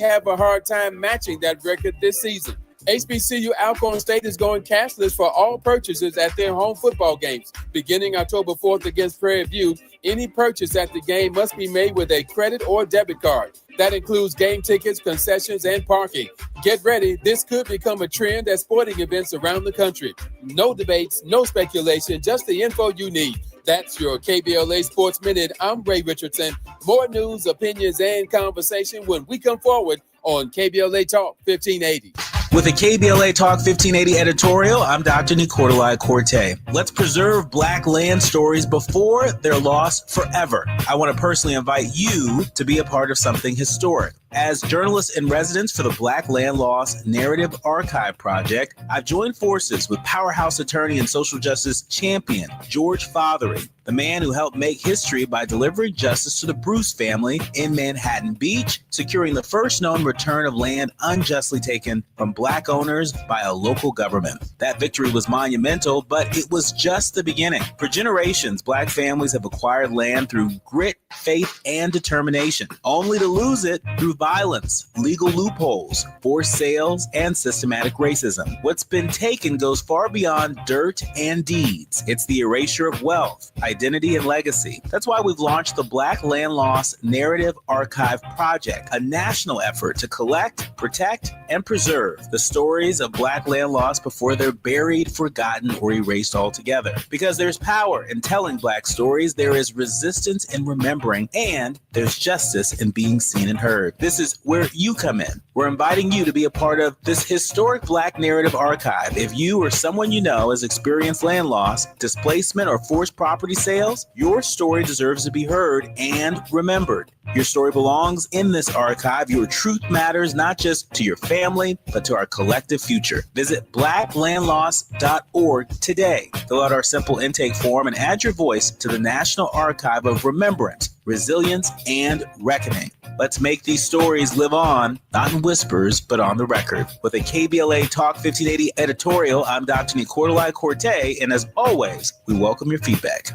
have a hard time matching that record this season. HBCU Alcorn State is going cashless for all purchases at their home football games. Beginning October 4th against Prairie View, any purchase at the game must be made with a credit or debit card. That includes game tickets, concessions, and parking. Get ready. This could become a trend at sporting events around the country. No debates, no speculation, just the info you need. That's your KBLA Sports Minute. I'm Ray Richardson. More news, opinions, and conversation when we come forward on KBLA Talk 1580. With a KBLA Talk 1580 editorial, I'm Dr. Nicolai Corte. Let's preserve Black land stories before they're lost forever. I want to personally invite you to be a part of something historic. As journalist in residence for the Black Land Lost Narrative Archive Project, I've joined forces with powerhouse attorney and social justice champion George Fothery, the man who helped make history by delivering justice to the Bruce family in Manhattan Beach, securing the first known return of land unjustly taken from Black owners by a local government. That victory was monumental, but it was just the beginning. For generations, Black families have acquired land through grit, faith, and determination, only to lose it through violence, legal loopholes, forced sales, and systematic racism. What's been taken goes far beyond dirt and deeds. It's the erasure of wealth, identity, and legacy. That's why we've launched the Black Land Lost Narrative Archive Project, a national effort to collect, protect, and preserve the stories of Black land lost before they're buried, forgotten, or erased altogether. Because there's power in telling Black stories, there is resistance in remembering, and there's justice in being seen and heard. This is where you come in. We're inviting you to be a part of this historic Black narrative archive. If you or someone you know has experienced land loss, displacement, or forced property sales, your story deserves to be heard and remembered. Your story belongs in this archive. Your truth matters not just to your family, but to our collective future. Visit blacklandlost.org today. Fill out our simple intake form and add your voice to the National Archive of Remembrance, Resilience, and Reckoning. Let's make these stories live on, not in whispers, but on the record. With a KBLA Talk 1580 editorial, I'm Dr. Nicolai Corte, and as always, we welcome your feedback.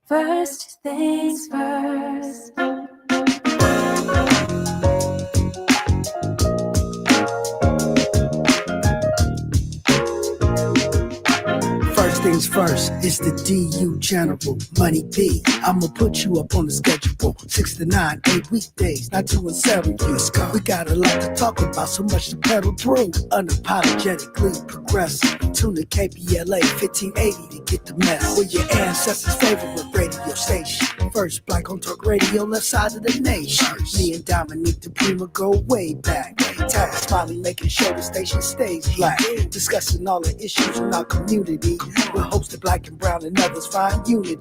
First things first. First things first, it's the DU General, Money B. I'ma put you up on the schedule, 6 to 9, 8 weekdays, not 2 and 7. Let's go. We got a lot to talk about, so much to pedal through. Unapologetically progressive. Tune to KBLA 1580 to get the mess. We're your ancestors' favorite radio station. First Black on Talk Radio, left side of the nation. Me and Dominique DiPrima go way back. Tap Smiley, making sure the station stays black. Discussing all the issues in our community. With hopes that Black and brown and others find unity.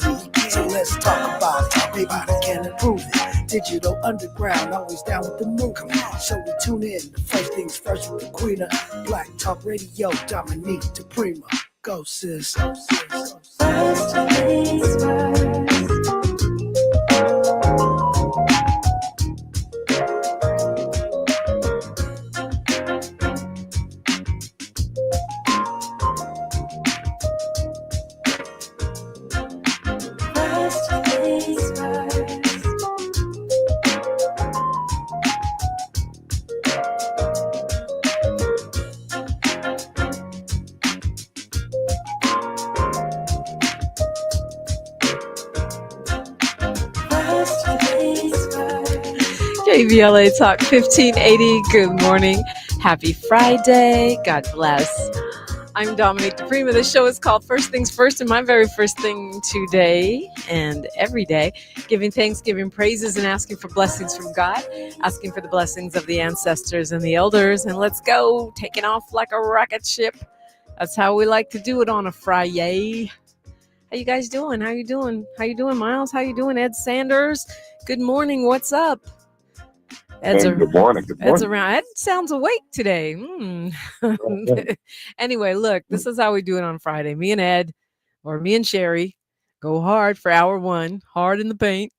So let's talk about it. Maybe we can improve it. Digital underground, always down with the move. So we tune in. The first things first with the Queen of Black Talk Radio, Dominique DiPrima. Go sis. First things first. KBLA Talk 1580. Good morning. Happy Friday. God bless. I'm Dominique DiPrima. The show is called First Things First, and my very first thing today and every day, giving thanks, giving praises, and asking for blessings from God, asking for the blessings of the ancestors and the elders, and let's go, taking off like a rocket ship. That's how we like to do it on a Friday. How you guys doing? How you doing? How you doing, Miles? How you doing, Ed Sanders? Good morning. What's up? Good morning. Ed's around. Ed sounds awake today. Anyway, look, this is how we do it on Friday. Me and Ed, or me and Sherry, go hard for hour one, hard in the paint.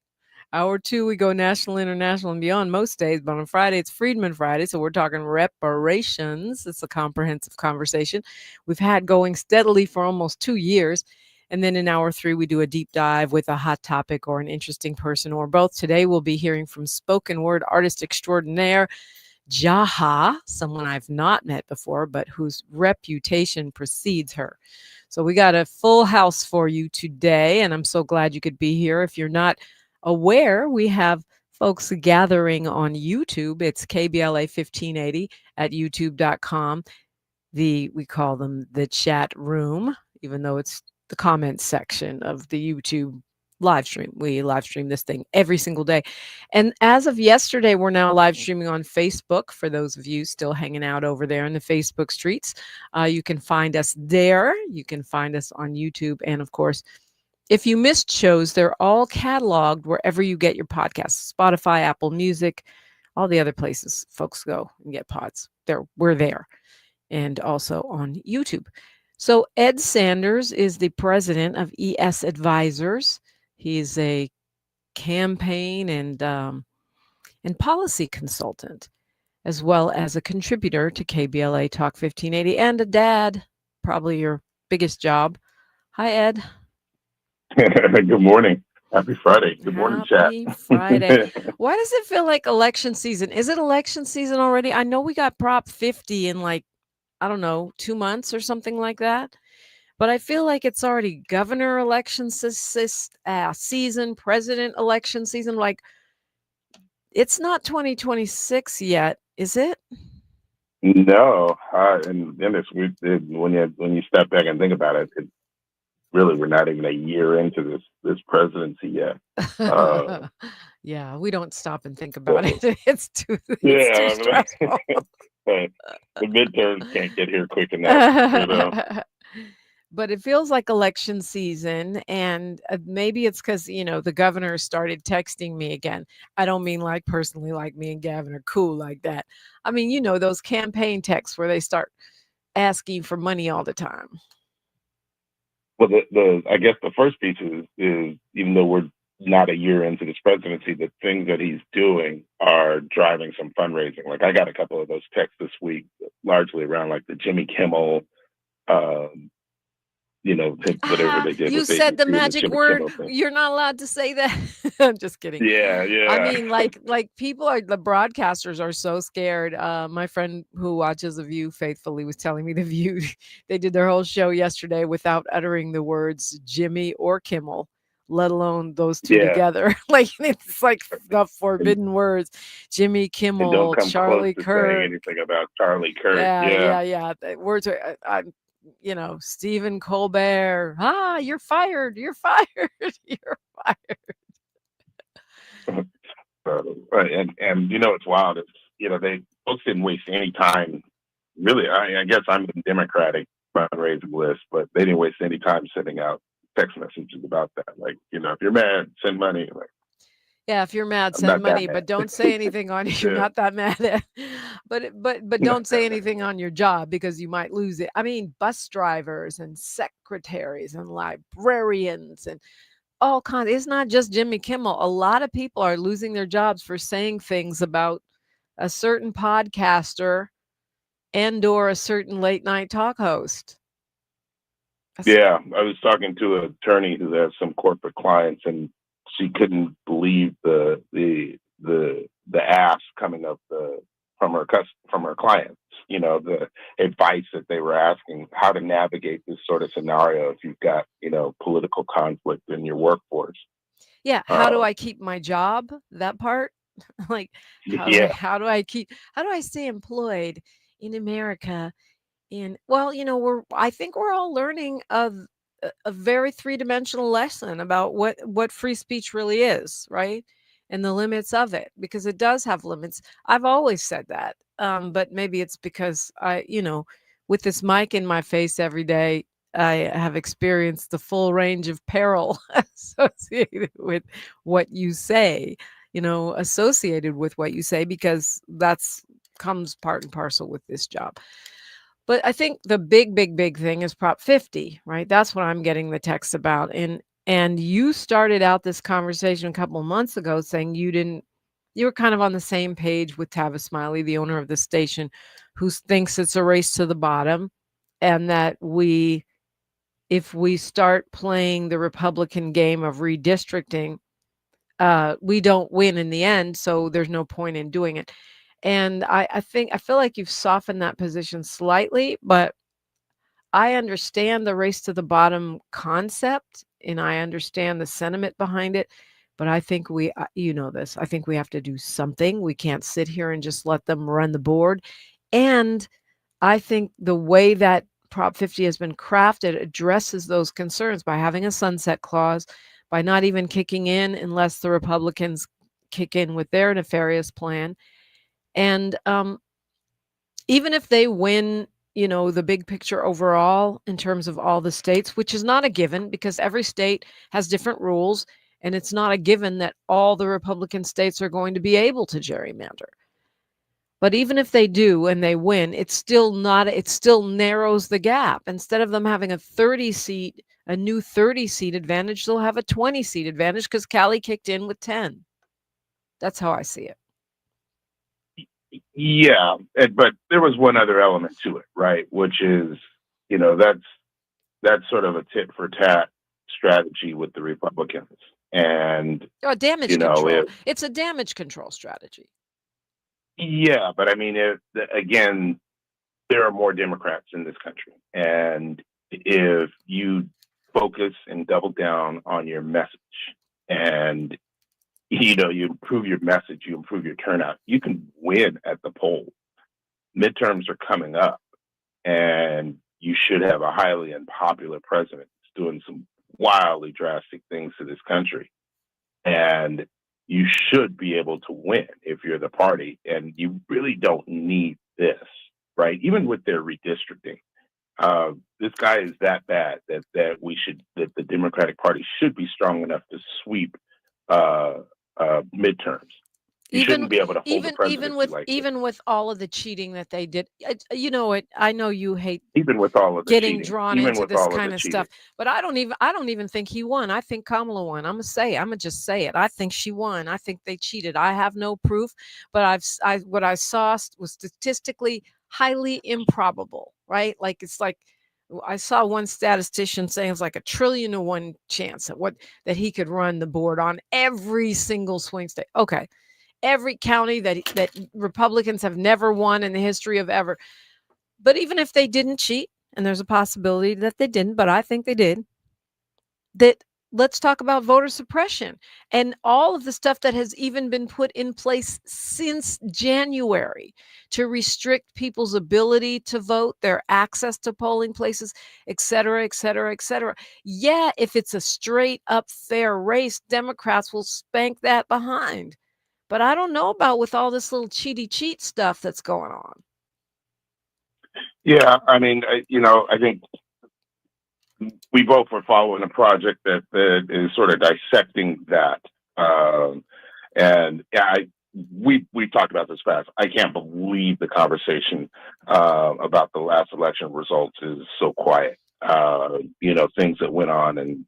Hour two, we go national, international, and beyond most days. But on Friday, it's Freedman Friday. So we're talking reparations. It's a comprehensive conversation we've had going steadily for almost 2 years. And then in hour 3, we do a deep dive with a hot topic or an interesting person or both. Today, we'll be hearing from spoken word artist extraordinaire, Jaha, someone I've not met before, but whose reputation precedes her. So we got a full house for you today, and I'm so glad you could be here. If you're not aware, we have folks gathering on YouTube. It's KBLA 1580 at youtube.com. We call them the chat room, even though it's the comments section of the YouTube live stream. We live stream this thing every single day. And as of yesterday, we're now live streaming on Facebook. For those of you still hanging out over there in the Facebook streets, you can find us there. You can find us on YouTube. And of course, if you missed shows, they're all cataloged wherever you get your podcasts, Spotify, Apple Music, all the other places folks go and get pods. We're there. And also on YouTube. So Ed Sanders is the president of ES Advisors. He's a campaign and policy consultant, as well as a contributor to KBLA Talk 1580 and a dad, probably your biggest job. Hi, Ed. Good morning. Happy Friday. Good morning, chat. Happy Friday. Why does it feel like election season? Is it election season already? I know we got Prop 50 in 2 months or something like that. But I feel like it's already governor election season, president election season. Like, it's not 2026 yet, is it? No. And then when you step back and think about it, really, we're not even a year into this presidency yet. Yeah, we don't stop and think about it. It's too stressful. The midterms can't get here quick enough. But it feels like election season, and maybe it's because the governor started texting me again. I don't mean like personally, like me and Gavin are cool like that. I mean, those campaign texts where they start asking for money all the time. Well, I guess the first piece is even though we're not a year into this presidency, the things that he's doing are driving some fundraising. Like, I got a couple of those texts this week, largely around like the Jimmy Kimmel, whatever they did. You said the magic word. You're not allowed to say that. I'm just kidding. Yeah. I mean, like the broadcasters are so scared. My friend who watches The View faithfully was telling me The View, they did their whole show yesterday without uttering the words Jimmy or Kimmel, let alone those two together. Like, it's like the forbidden words. Jimmy Kimmel, don't come Charlie close to Kirk. saying anything about Charlie Kirk. Yeah. The words are. Stephen Colbert. You're fired. You're fired. You're fired. And it's wild. They folks didn't waste any time. Really, I guess I'm the Democratic fundraising list, but they didn't waste any time sending out text messages about that. Like, if you're mad, send money. Like, yeah, if you're mad, send money, but don't say anything on you're not that mad at. But don't say anything on your job because you might lose it. I mean, bus drivers and secretaries and librarians and all kinds. It's not just Jimmy Kimmel. A lot of people are losing their jobs for saying things about a certain podcaster and or a certain late night talk host. Yeah, I was talking to an attorney who has some corporate clients, and she couldn't believe the ask coming up from her clients. The advice that they were asking, how to navigate this sort of scenario if you've got political conflict in your workforce. Yeah, how do I keep my job? That part, like, how do I stay employed in America? I think we're all learning a very three-dimensional lesson about what free speech really is, right? And the limits of it, because it does have limits. I've always said that. But maybe it's because with this mic in my face every day, I have experienced the full range of peril associated with what you say, associated with what you say, because that's comes part and parcel with this job. But I think the big thing is Prop 50, right? That's what I'm getting the text about. And you started out this conversation a couple of months ago saying you were kind of on the same page with Tavis Smiley, the owner of the station, who thinks it's a race to the bottom and that we if we start playing the Republican game of redistricting, we don't win in the end, so there's no point in doing it. And I feel like you've softened that position slightly, but I understand the race to the bottom concept, and I understand the sentiment behind it. But I think you know this, I think we have to do something. We can't sit here and just let them run the board. And I think the way that Prop 50 has been crafted addresses those concerns by having a sunset clause, by not even kicking in unless the Republicans kick in with their nefarious plan. And even if they win, the big picture overall in terms of all the states, which is not a given because every state has different rules, and it's not a given that all the Republican states are going to be able to gerrymander. But even if they do and they win, it still narrows the gap. Instead of them having a new 30-seat advantage, they'll have a 20-seat advantage because Cali kicked in with 10. That's how I see it. Yeah, but there was one other element to it, right? Which is, that's sort of a tit for tat strategy with the Republicans, and damage control. It's a damage control strategy. Yeah, but I mean, again, there are more Democrats in this country, and if you focus and double down on your message, and you improve your message, you improve your turnout, you can win at the polls. Midterms are coming up, and you should have a highly unpopular president who's doing some wildly drastic things to this country. And you should be able to win if you're the party, and you really don't need this, right? Even with their redistricting, this guy is that bad that the Democratic Party should be strong enough to sweep midterms. You shouldn't be able to hold the presidency even with all of the cheating that they did. I know you hate even with all of the getting cheating, drawn into this kind of stuff, but I don't even think he won. I think Kamala won. I'm gonna just say it. I think she won. I think they cheated. I have no proof, but what I saw was statistically highly improbable, right? Like it's like I saw one statistician saying it's like 1,000,000,000,000 chance that he could run the board on every single swing state. Okay. Every county that Republicans have never won in the history of ever. But even if they didn't cheat, and there's a possibility that they didn't, but I think they did, that let's talk about voter suppression and all of the stuff that has even been put in place since January to restrict people's ability to vote, their access to polling places, et cetera, et cetera, et cetera. Yeah, if it's a straight up fair race, Democrats will spank that behind. But I don't know about with all this little cheat stuff that's going on. Yeah, I mean, I think we both were following a project that is sort of dissecting that. And we talked about this fast. I can't believe the conversation about the last election results is so quiet. Things that went on in,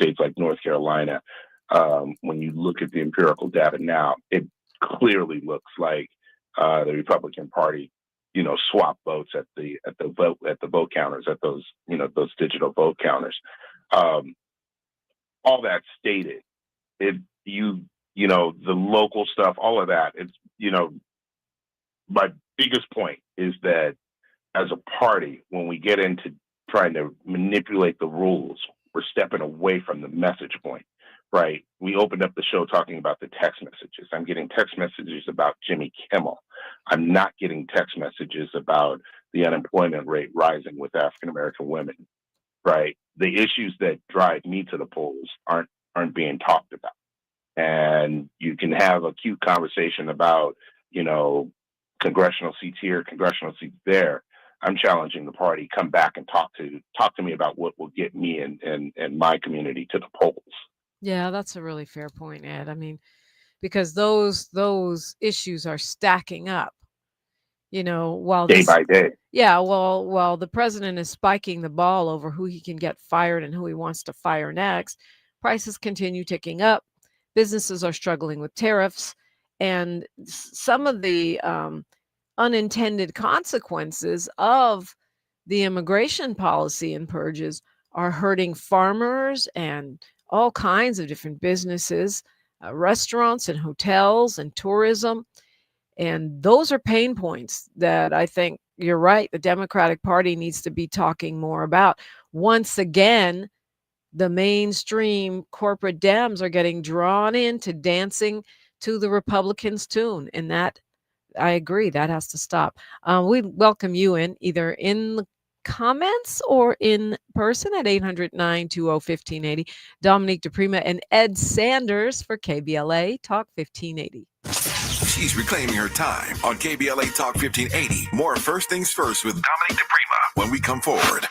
states like North Carolina. When you look at the empirical data now, it clearly looks like the Republican Party, swapped votes at the vote counters, at those digital vote counters. All that stated, the local stuff, all of that. It's my biggest point is that as a party, when we get into trying to manipulate the rules, we're stepping away from the message point. Right. We opened up the show talking about the text messages. I'm getting text messages about Jimmy Kimmel. I'm not getting text messages about the unemployment rate rising with African-American women. Right. The issues that drive me to the polls aren't being talked about. And you can have a cute conversation about, congressional seats here, congressional seats there. I'm challenging the party, come back and talk to me about what will get me and my community to the polls. Yeah, that's a really fair point, Ed. I mean, because those issues are stacking up, while day by day. Yeah, while the president is spiking the ball over who he can get fired and who he wants to fire next, prices continue ticking up. Businesses are struggling with tariffs, and some of the unintended consequences of the immigration policy and purges are hurting farmers and all kinds of different businesses, restaurants and hotels and tourism. And those are pain points that I think you're right. The Democratic Party needs to be talking more about. Once again, the mainstream corporate Dems are getting drawn into dancing to the Republicans' tune. And that, I agree, that has to stop. We welcome you in either in the comments or in person at 800-920-1580. Dominique DiPrima and Ed Sanders for KBLA Talk 1580. She's reclaiming her time on KBLA Talk 1580. More First Things First with Dominique DiPrima when we come forward.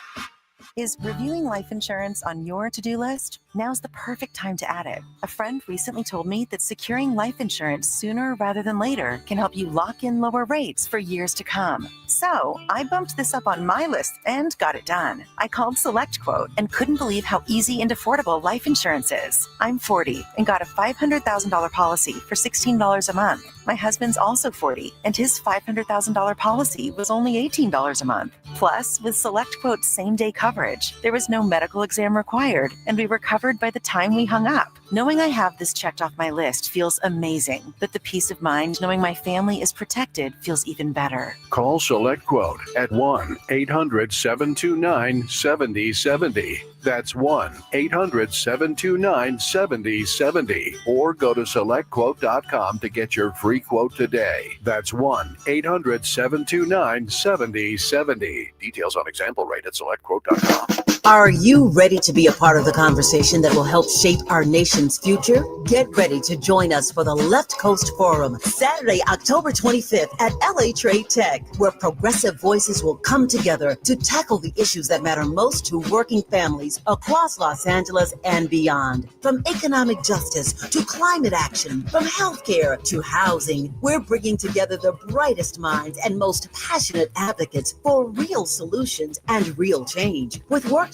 Is reviewing life insurance on your to-do list? Now's the perfect time to add it. A friend recently told me that securing life insurance sooner rather than later can help you lock in lower rates for years to come. So I bumped this up on my list and got it done. I called SelectQuote and couldn't believe how easy and affordable life insurance is. I'm 40 and got a $500,000 policy for $16 a month. My husband's also 40 and his $500,000 policy was only $18 a month. Plus, with SelectQuote's same-day coverage, there was no medical exam required and we were covered by the time we hung up. Knowing I have this checked off my list feels amazing, but the peace of mind knowing my family is protected feels even better. Call SelectQuote at 1-800-729-7070. That's 1-800-729-7070. Or go to SelectQuote.com to get your free quote today. That's 1-800-729-7070. Details on example rate at SelectQuote.com. Are you ready to be a part of the conversation that will help shape our nation's future? Get ready to join us for the Left Coast Forum, Saturday, October 25th at LA Trade Tech, where progressive voices will come together to tackle the issues that matter most to working families across Los Angeles and beyond. From economic justice to climate action, from healthcare to housing, we're bringing together the brightest minds and most passionate advocates for real solutions and real change. With workshops,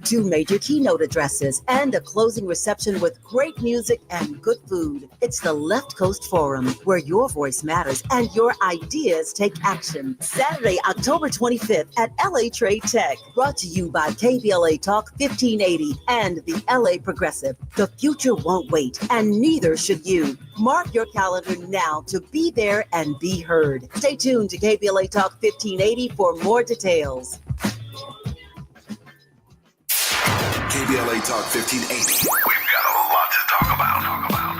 2 major keynote addresses, and a closing reception with great music and good food. It's the Left Coast Forum, where your voice matters and your ideas take action. Saturday, October 25th at LA Trade Tech. Brought to you by KBLA Talk 1580 and the LA Progressive. The future won't wait, and neither should you. Mark your calendar now to be there and be heard. Stay tuned to KBLA Talk 1580 for more details. KBLA Talk 1580. We've got a lot to talk about.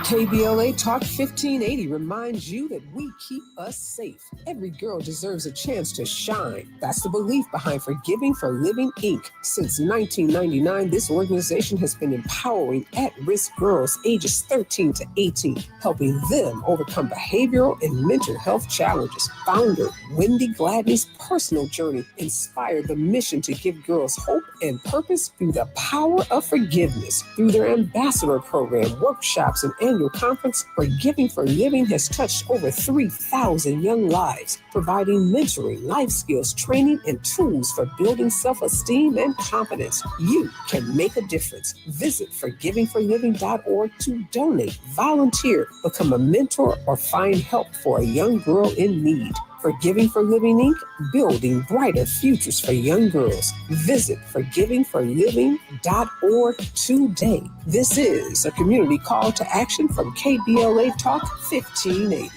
KBLA Talk 1580 reminds you that we keep us safe. Every girl deserves a chance to shine. That's the belief behind Forgiving for Living, Inc. Since 1999, this organization has been empowering at-risk girls ages 13 to 18, helping them overcome behavioral and mental health challenges. Founder Wendy Gladney's personal journey inspired the mission to give girls hope and purpose through the power of forgiveness. Through their ambassador program, workshops, and annual conference, Forgiving for Living has touched over 3,000 young lives, providing mentoring, life skills, training, and tools for building self-esteem and confidence. You can make a difference. Visit forgivingforliving.org to donate, volunteer, become a mentor, or find help for a young girl in need. Forgiving for Living, Inc., building brighter futures for young girls. Visit forgivingforliving.org today. This is a community call to action from KBLA Talk 1580.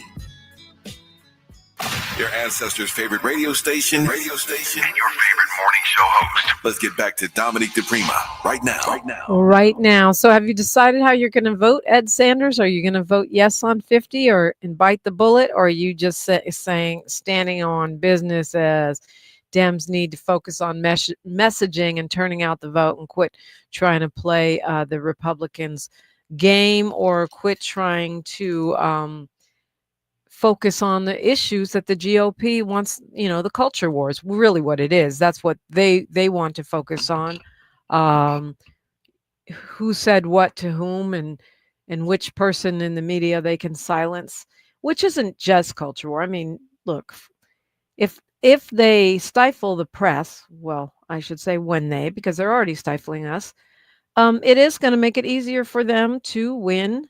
Your ancestors' favorite radio station, and your favorite morning show host. Let's get back to Dominique DiPrima right now. So have you decided how you're going to vote, Ed Sanders? Are you going to vote yes on 50 or and bite the bullet? Or are you just saying standing on business as Dems need to focus on messaging and turning out the vote and quit trying to play the Republicans' game, or quit trying to focus on the issues that the GOP wants, the culture wars, really what it is. That's what they want to focus on. Who said what to whom, and which person in the media they can silence, which isn't just culture war. I mean, look, if they stifle the press, well, I should say because they're already stifling us, it is going to make it easier for them to win.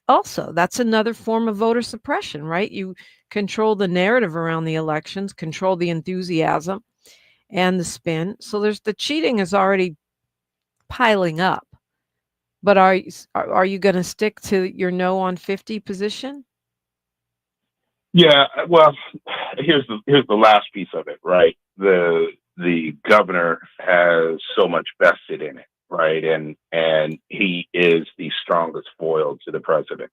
Also, that's another form of voter suppression, right? You control the narrative around the elections, control the enthusiasm and the spin. So the cheating is already piling up. But are you going to stick to your no on 50 position? Yeah, well, here's the last piece of it, right? The governor has so much vested in it, right? And he is the strongest foil to the president.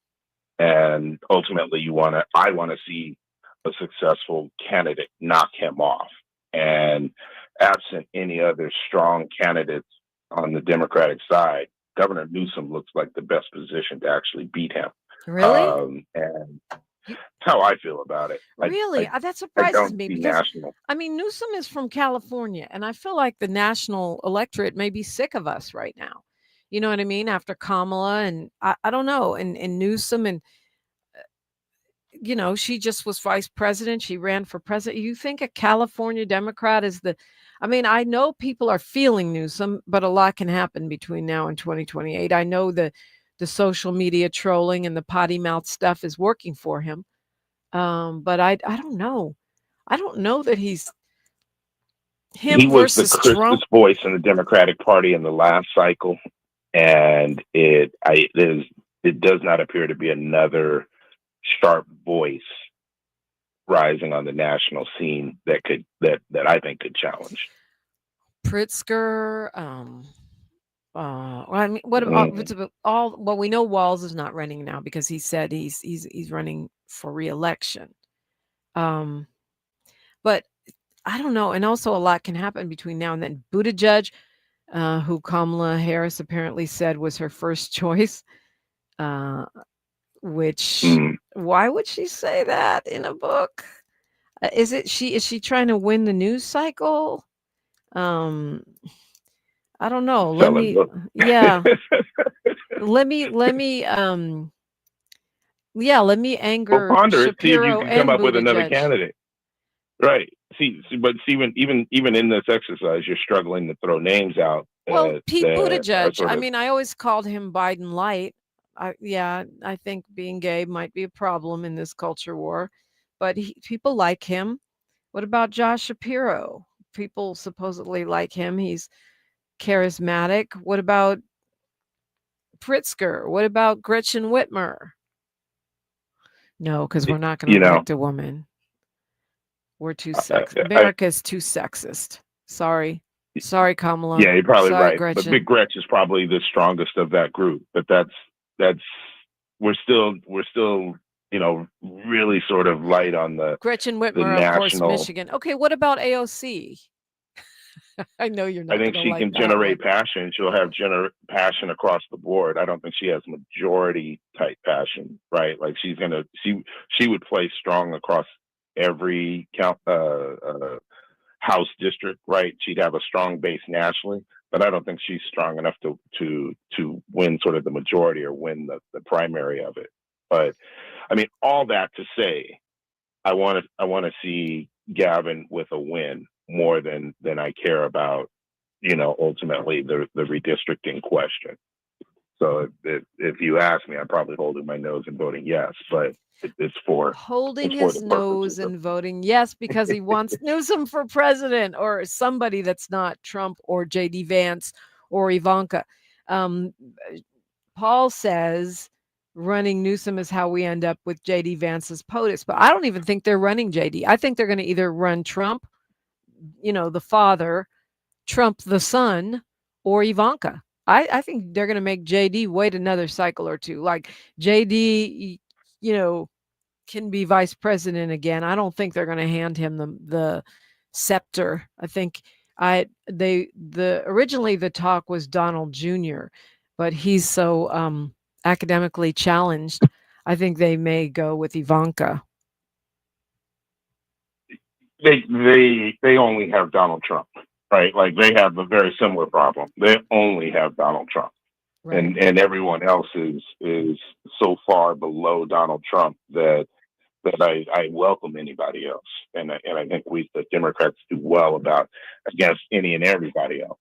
And ultimately, I want to see a successful candidate knock him off. And absent any other strong candidates on the Democratic side, Governor Newsom looks like the best position to actually beat him. Really? And how I feel about it. Really? I That surprises me see because, national. I mean, Newsom is from California, and I feel like the national electorate may be sick of us right now. You know what I mean? After Kamala and I don't know, and Newsom and, she just was vice president. She ran for president. You think a California Democrat is I mean, I know people are feeling Newsom, but a lot can happen between now and 2028. I know the social media trolling and the potty mouth stuff is working for him. But I don't know. I don't know that He him was the versus Trump. crispest voice in the Democratic Party in the last cycle, and it does not appear to be another sharp voice rising on the national scene that I think could challenge Pritzker. I mean, what about all? Well, we know Walz is not running now because he said he's running for re-election. But I don't know, and also a lot can happen between now and then. Buttigieg, who Kamala Harris apparently said was her first choice, which why would she say that in a book? Is she trying to win the news cycle? I don't know. Let me anger ponder it, see if you Shapiro can come and up with another Buttigieg. candidate. Right. But even in this exercise, you're struggling to throw names out. Well, Pete Buttigieg. I of, mean, I always called him Biden light. I think being gay might be a problem in this culture war, but people like him. What about Josh Shapiro? People supposedly like him. He's charismatic. What about Pritzker? What about Gretchen Whitmer? No, because we're not going to elect a woman. We're too sexist. America's too sexist. Sorry, Kamala. Yeah, you're probably right. Gretchen. But Big Gretch is probably the strongest of that group. But we're still really sort of light on the Gretchen Whitmer, the national, of course, Michigan. Okay, what about AOC? I know you're not. I think she can generate passion. She'll have passion across the board. I don't think she has majority type passion, right? Like she would play strong across every House district, right? She'd have a strong base nationally, but I don't think she's strong enough to win sort of the majority or win the primary of it. But I mean, all that to say, I want to see Gavin with a win more than I care about, ultimately the redistricting question. So if you ask me, I'm probably holding my nose and voting yes, but it's for holding his nose and voting yes because he wants Newsom for president or somebody that's not Trump or JD Vance or Ivanka. Paul says running Newsom is how we end up with JD Vance's POTUS, but I don't even think they're running JD. I think they're going to either run Trump, the father, Trump the son, or Ivanka. I think they're going to make JD wait another cycle or two. Like JD, can be vice president again. I don't think they're going to hand him the scepter. I think originally the talk was Donald Jr., but he's so academically challenged. I think they may go with Ivanka. They only have Donald Trump, right? Like they have a very similar problem. They only have Donald Trump, right. and everyone else is so far below Donald Trump that I welcome anybody else, and I think the Democrats do well against any and everybody else.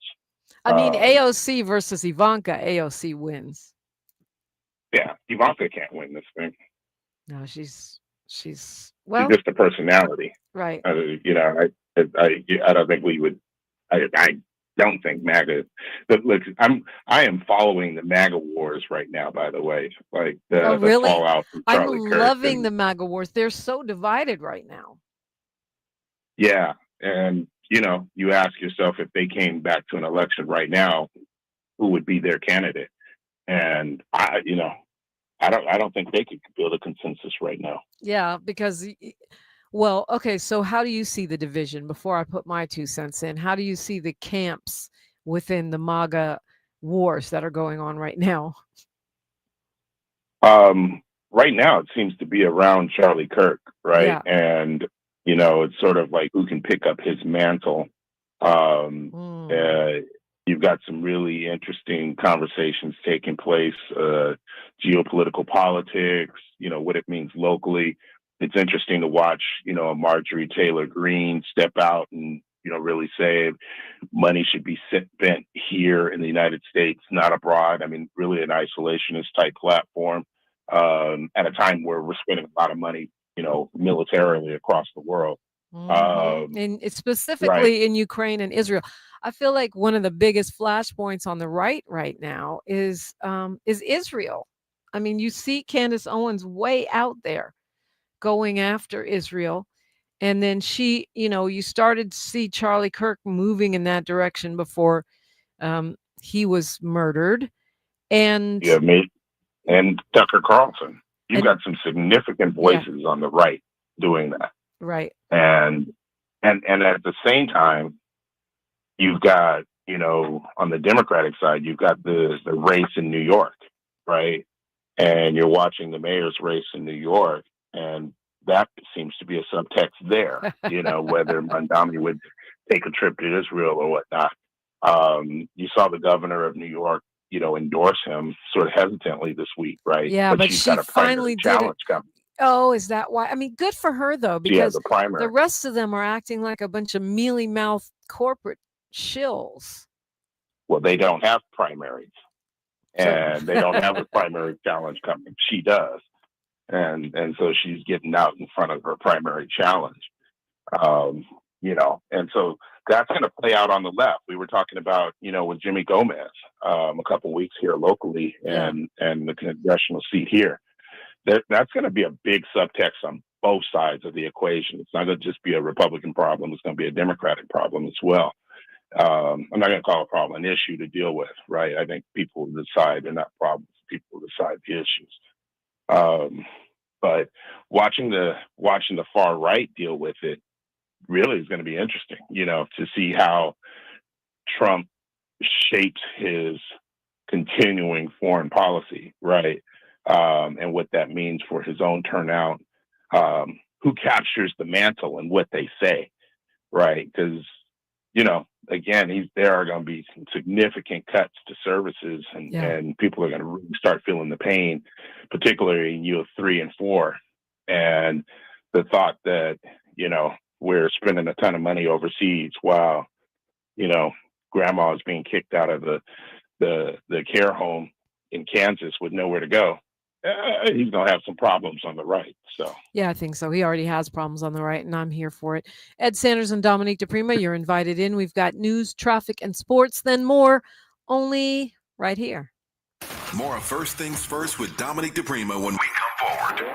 I mean, AOC versus Ivanka, AOC wins. Yeah, Ivanka can't win this thing. No, she's just a personality, right? I don't think we would. I don't think MAGA. But look, I am following the MAGA wars right now. By the way, like the fallout from Charlie Kirk. I'm loving the MAGA wars. They're so divided right now. Yeah, and you ask yourself, if they came back to an election right now, who would be their candidate? And I don't think they could build a consensus right now. Yeah, because, well, okay, so how do you see the division? Before I put my 2 cents in, how do you see the camps within the MAGA wars that are going on right now? Right now, it seems to be around Charlie Kirk, right? Yeah. And it's sort of like who can pick up his mantle. You've got some really interesting conversations taking place, geopolitical politics, what it means locally. It's interesting to watch, a Marjorie Taylor Greene step out and, really say money should be spent here in the United States, not abroad. I mean, really an isolationist type platform at a time where we're spending a lot of money, militarily across the world. And it's specifically in Ukraine and Israel. I feel like one of the biggest flashpoints on the right now is Israel. I mean, you see Candace Owens way out there going after Israel. And then she, you started to see Charlie Kirk moving in that direction before he was murdered. And and Tucker Carlson. You've got some significant voices on the right doing that. Right. And at the same time, you've got, on the Democratic side, you've got the race in New York, right? And you're watching the mayor's race in New York, and that seems to be a subtext there, whether Mondami would take a trip to Israel or whatnot. You saw the governor of New York, endorse him sort of hesitantly this week, right? Yeah, but she's she got a finally did it. challenge coming. Oh, is that why? I mean, good for her, though, because the primary. the rest of them are acting like a bunch of mealy-mouthed corporate shills. Well, they don't have primaries, and they don't have a primary challenge coming. She does. And so she's getting out in front of her primary challenge, and so that's going to play out on the left. We were talking about, with Jimmy Gomez a couple weeks here locally and the congressional seat here. That's going to be a big subtext on both sides of the equation. It's not going to just be a Republican problem. It's going to be a Democratic problem as well. I'm not going to call it a problem, an issue to deal with, right? I think people will decide they're not problems. People will decide the issues. But watching the far right deal with it really is going to be interesting, to see how Trump shapes his continuing foreign policy, right? And what that means for his own turnout, who captures the mantle and what they say, right? Because, again, there are going to be some significant cuts to services, and people are going to really start feeling the pain, particularly in year 3 and 4. And the thought that, we're spending a ton of money overseas while, grandma is being kicked out of the care home in Kansas with nowhere to go. He's going to have some problems on the right. So yeah, I think so. He already has problems on the right, and I'm here for it. Ed Sanders and Dominique DiPrima, you're invited in. We've got news, traffic, and sports, then more, only right here. More of First Things First with Dominique DiPrima when we come forward.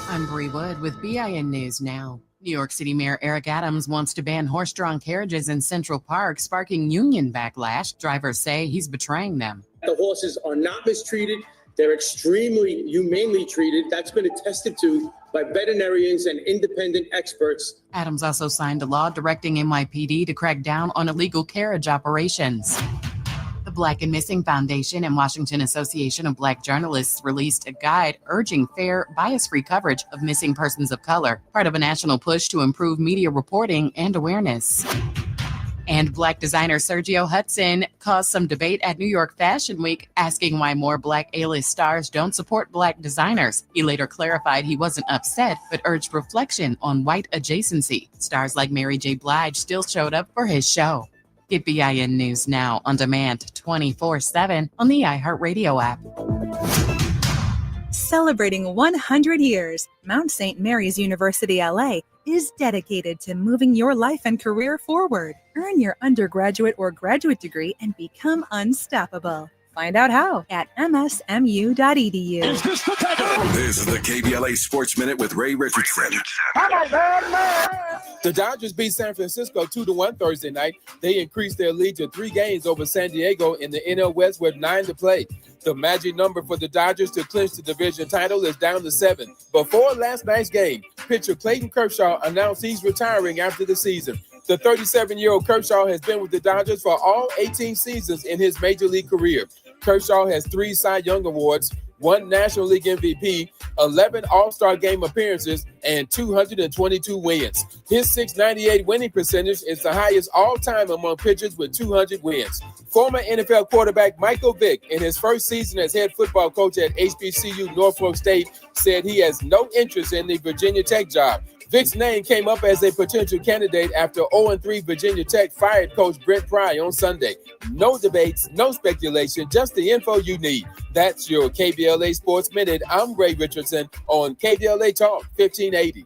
I'm Bree Wood with BIN News Now. New York City Mayor Eric Adams wants to ban horse-drawn carriages in Central Park, sparking union backlash. Drivers say he's betraying them. The horses are not mistreated. They're extremely humanely treated. That's been attested to by veterinarians and independent experts. Adams also signed a law directing NYPD to crack down on illegal carriage operations. The Black and Missing Foundation and Washington Association of Black Journalists released a guide urging fair, bias-free coverage of missing persons of color, part of a national push to improve media reporting and awareness. And Black designer Sergio Hudson caused some debate at New York Fashion Week, asking why more Black A-list stars don't support Black designers. He later clarified he wasn't upset, but urged reflection on white adjacency. Stars like Mary J. Blige still showed up for his show. Get BIN News Now on demand 24/7 on the iHeartRadio app. Celebrating 100 years, Mount St. Mary's University LA is dedicated to moving your life and career forward. Earn your undergraduate or graduate degree and become unstoppable. Find out how at msmu.edu. This is the KBLA Sports Minute with Ray Richardson. The Dodgers beat San Francisco 2-1 Thursday night. They increased their lead to 3 games over San Diego in the NL West with 9 to play. The magic number for the Dodgers to clinch the division title is down to 7. Before last night's game, pitcher Clayton Kershaw announced he's retiring after the season. The 37-year-old Kershaw has been with the Dodgers for all 18 seasons in his major league career. Kershaw has 3 Cy Young Awards, 1 National League MVP, 11 All-Star Game appearances, and 222 wins. His .698 winning percentage is the highest all-time among pitchers with 200 wins. Former NFL quarterback Michael Vick, in his first season as head football coach at HBCU Norfolk State, said he has no interest in the Virginia Tech job. Vick's name came up as a potential candidate after 0-3 Virginia Tech fired Coach Brent Pry on Sunday. No debates, no speculation, just the info you need. That's your KBLA Sports Minute. I'm Ray Richardson on KBLA Talk 1580.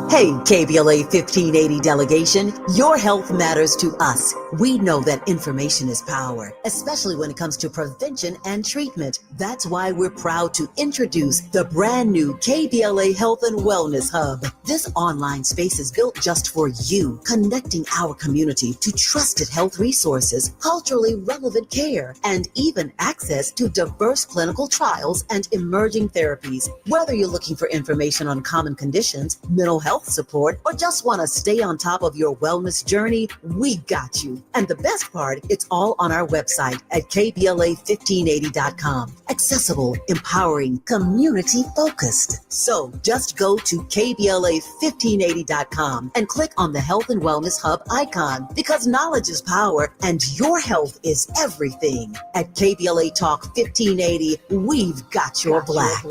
Hey, KBLA 1580 delegation, your health matters to us. We know that information is power, especially when it comes to prevention and treatment. That's why we're proud to introduce the brand new KBLA Health and Wellness Hub. This online space is built just for you, connecting our community to trusted health resources, culturally relevant care, and even access to diverse clinical trials and emerging therapies. Whether you're looking for information on common conditions, mental health support, or just want to stay on top of your wellness journey, we got you. And the best part, it's all on our website at KBLA1580.com. Accessible, empowering, community-focused. So just go to KBLA1580.com and click on the Health and Wellness Hub icon, because knowledge is power and your health is everything. At KBLA Talk 1580, we've got your black.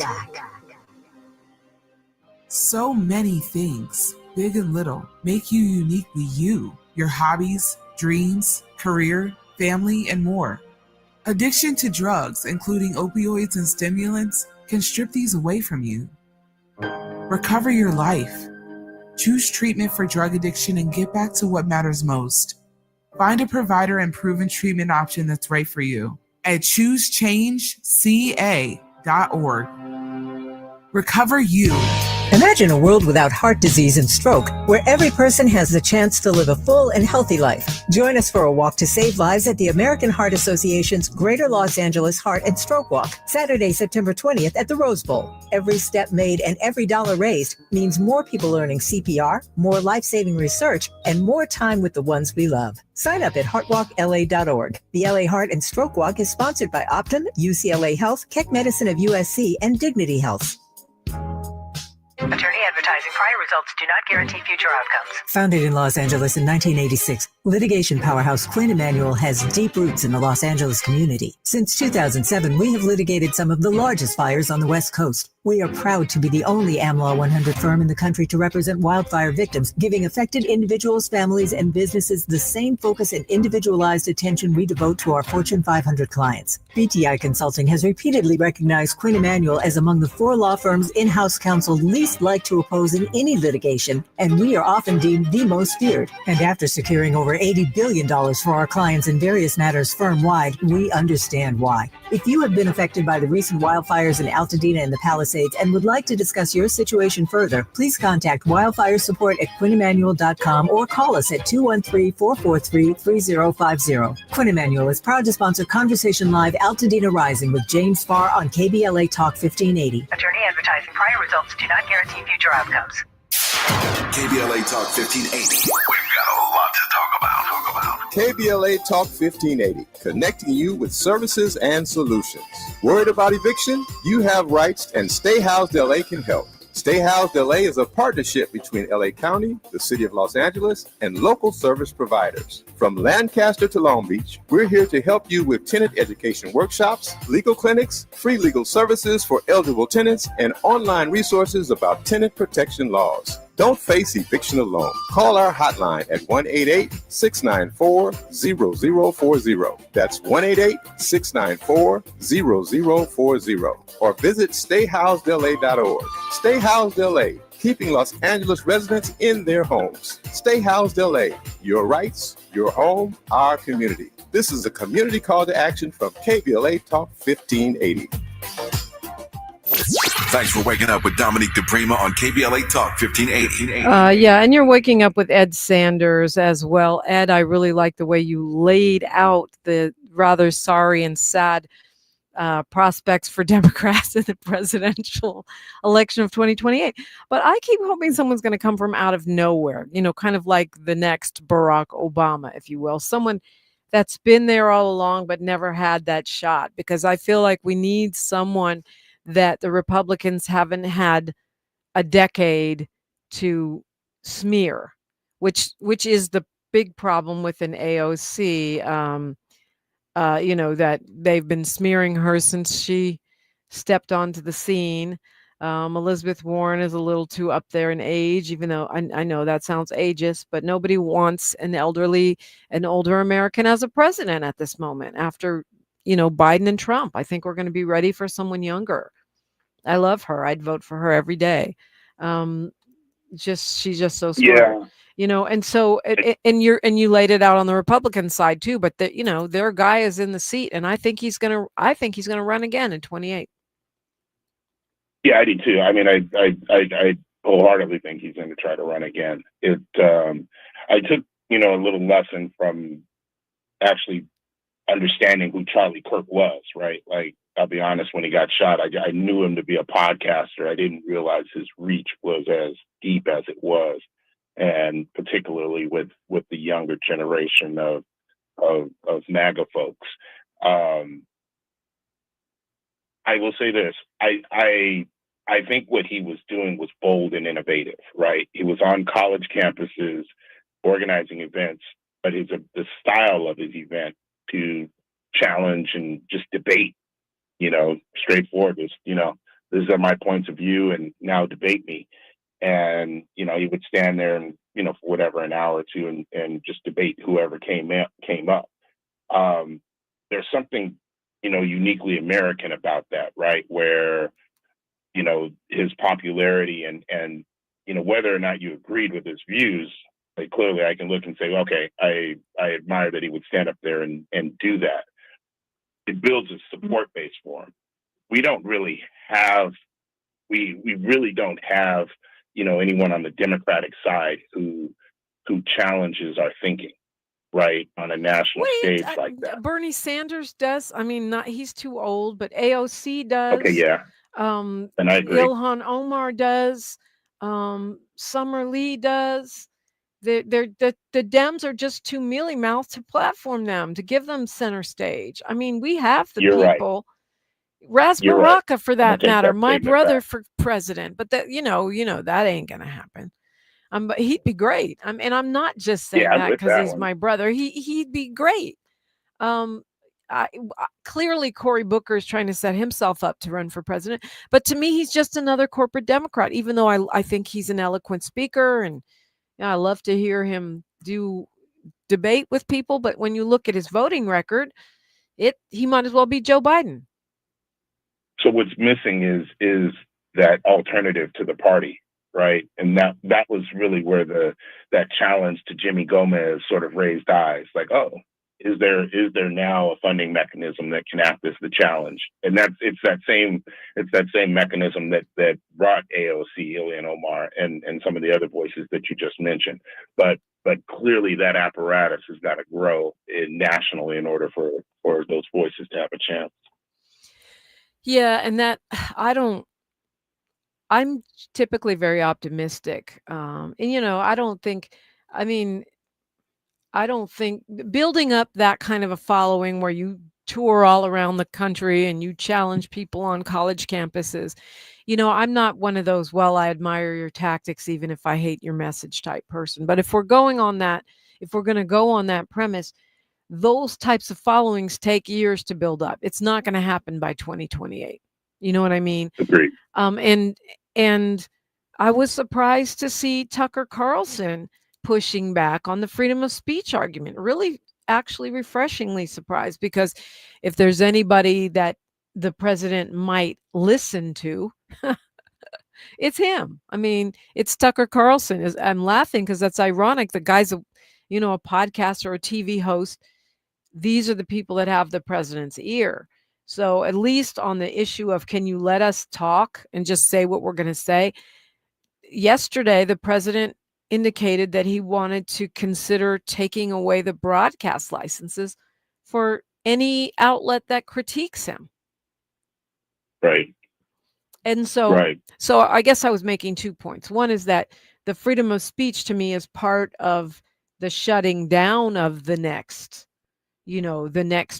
So many things, big and little, make you uniquely you, your hobbies, dreams, career, family, and more. Addiction to drugs, including opioids and stimulants, can strip these away from you. Recover your life. Choose treatment for drug addiction and get back to what matters most. Find a provider and proven treatment option that's right for you at ChooseChangeCA.org. Recover you. Imagine a world without heart disease and stroke, where every person has the chance to live a full and healthy life. Join us for a walk to save lives at the American Heart Association's Greater Los Angeles Heart and Stroke Walk, Saturday, September 20th at the Rose Bowl. Every step made and every dollar raised means more people learning CPR, more life-saving research, and more time with the ones we love. Sign up at heartwalkla.org. The LA Heart and Stroke Walk is sponsored by Optum, UCLA Health, Keck Medicine of USC, and Dignity Health. Attorney advertising. Prior results do not guarantee future outcomes. Founded in Los Angeles in 1986, litigation powerhouse Quinn Emanuel has deep roots in the Los Angeles community. Since 2007, we have litigated some of the largest fires on the West Coast. We are proud to be the only AmLaw 100 firm in the country to represent wildfire victims, giving affected individuals, families, and businesses the same focus and individualized attention we devote to our Fortune 500 clients. BTI Consulting has repeatedly recognized Quinn Emanuel as among the 4 law firms in-house counsel least liked to oppose in any litigation, and we are often deemed the most feared. And after securing over $80 billion for our clients in various matters firm-wide, we understand why. If you have been affected by the recent wildfires in Altadena and the Palisades and would like to discuss your situation further, please contact wildfire support at QuinnEmanuel.com or call us at 213-443-3050. Quinn Emanuel is proud to sponsor Conversation Live Altadena Rising with James Farr on KBLA Talk 1580. Attorney advertising. Prior results do not guarantee future outcomes. KBLA Talk 1580. We've got a lot to talk about. KBLA Talk 1580, connecting you with services and solutions. Worried about eviction? You have rights, and Stay Housed LA can help. Stay Housed LA is a partnership between LA County, the City of Los Angeles, and local service providers. From Lancaster to Long Beach, we're here to help you with tenant education workshops, legal clinics, free legal services for eligible tenants, and online resources about tenant protection laws. Don't face eviction alone. Call our hotline at 1-888-694-0040. That's 1-888-694-0040. Or visit StayHousedLA.org. Stay Housed LA. keeping Los Angeles residents in their homes. Stay Housed LA, your rights, your home, our community. This is a community call to action from KBLA Talk 1580. Thanks for waking up with Dominique DiPrima on KBLA Talk 1580. Yeah, and you're waking up with Ed Sanders as well. Ed, I really like the way you laid out the rather sorry and sad prospects for Democrats in the presidential election of 2028. But I keep hoping someone's going to come from out of nowhere, kind of like the next Barack Obama, if you will. Someone that's been there all along but never had that shot, because I feel like we need someone that the Republicans haven't had a decade to smear, which is the big problem with an AOC. That they've been smearing her since she stepped onto the scene. Elizabeth Warren is a little too up there in age, even though I know that sounds ageist, but nobody wants an older American as a president at this moment. After, Biden and Trump, I think we're going to be ready for someone younger. I love her. I'd vote for her every day. She's just so smart. Yeah. And so, and you laid it out on the Republican side too, but their guy is in the seat, and I think he's gonna run again in 28. Yeah, I do too. I mean, I wholeheartedly think he's going to try to run again. I took, a little lesson from actually understanding who Charlie Kirk was, right? Like, I'll be honest, when he got shot, I knew him to be a podcaster. I didn't realize his reach was as deep as it was. And particularly with the younger generation of MAGA folks. I will say this. I think what he was doing was bold and innovative, right? He was on college campuses organizing events, but the style of his event to challenge and just debate, straightforward, these are my points of view and now debate me. And, he would stand there and, for whatever, an hour or two and just debate whoever came up. There's something, uniquely American about that, right? Where, his popularity and, whether or not you agreed with his views, like clearly I can look and say, okay, I admire that he would stand up there and do that. It builds a support base for him. We really don't have, anyone on the Democratic side who challenges our thinking, right, on a national stage like that. Bernie Sanders does. I mean, he's too old, but AOC does. Okay, yeah. And I agree. Ilhan Omar does. Summer Lee does. The Dems are just too mealy-mouthed to platform them, to give them center stage. I mean, we have the people. Ras Baraka, for that matter, my brother for president, but that that ain't gonna happen. But he'd be great. And I'm not just saying that because he's my brother. He'd be great. Clearly, Cory Booker is trying to set himself up to run for president, but to me, he's just another corporate Democrat. Even though I think he's an eloquent speaker, and I love to hear him do debate with people. But when you look at his voting record, he might as well be Joe Biden. So what's missing is that alternative to the party, right? And that was really where that challenge to Jimmy Gomez sort of raised eyes. Like, oh, is there now a funding mechanism that can act as the challenge? And it's that same mechanism that brought AOC, Ilhan Omar, and some of the other voices that you just mentioned. But clearly that apparatus has got to grow nationally in order for those voices to have a chance. Yeah, and I'm typically very optimistic. And I don't think building up that kind of a following where you tour all around the country and you challenge people on college campuses, I'm not one of those, well, I admire your tactics, even if I hate your message type person. But if we're going to go on that premise, those types of followings take years to build up. It's not going to happen by 2028. You know what I mean? Agreed. And I was surprised to see Tucker Carlson pushing back on the freedom of speech argument. Really, actually refreshingly surprised, because if there's anybody that the president might listen to, It's him. I mean, it's Tucker Carlson. I'm laughing because that's ironic. The guy's a podcaster or a TV host. These are the people that have the president's ear. So at least on the issue of, can you let us talk and just say what we're going to say? Yesterday, the president indicated that he wanted to consider taking away the broadcast licenses for any outlet that critiques him. Right. And so I guess I was making 2 points. One is that the freedom of speech to me is part of the shutting down of the next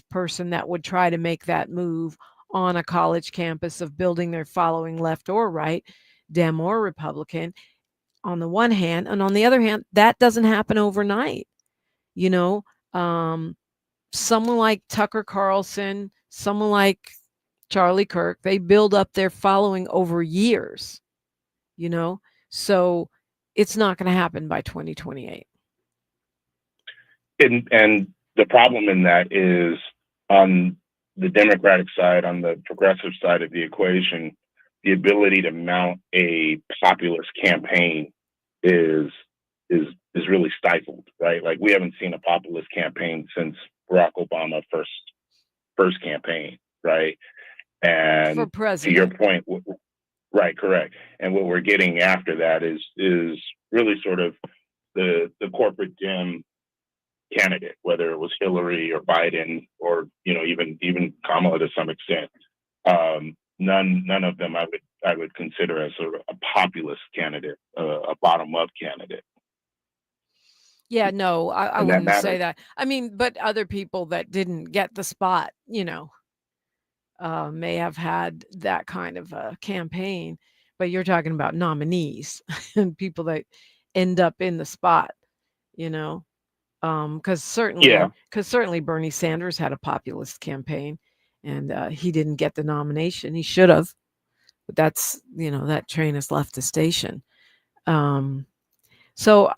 person that would try to make that move on a college campus of building their following, left or right, Dem or Republican, on the one hand. And on the other hand, that doesn't happen overnight. Someone like Tucker Carlson, someone like Charlie Kirk, they build up their following over years, so it's not going to happen by 2028. And the problem in that is, on the Democratic side, on the progressive side of the equation, the ability to mount a populist campaign is really stifled, right? Like, we haven't seen a populist campaign since Barack Obama first campaign, right? And for president, to your point, right, correct. And what we're getting after that is really sort of the corporate Dem candidate, whether it was Hillary or Biden or even Kamala to some extent. None of them I would consider as sort of a populist candidate, a bottom up candidate. Yeah, no, I wouldn't say that. I mean, but other people that didn't get the spot, may have had that kind of a campaign, but you're talking about nominees and people that end up in the spot, because certainly Bernie Sanders had a populist campaign, and he didn't get the nomination. He should have, but that's, that train has left the station. So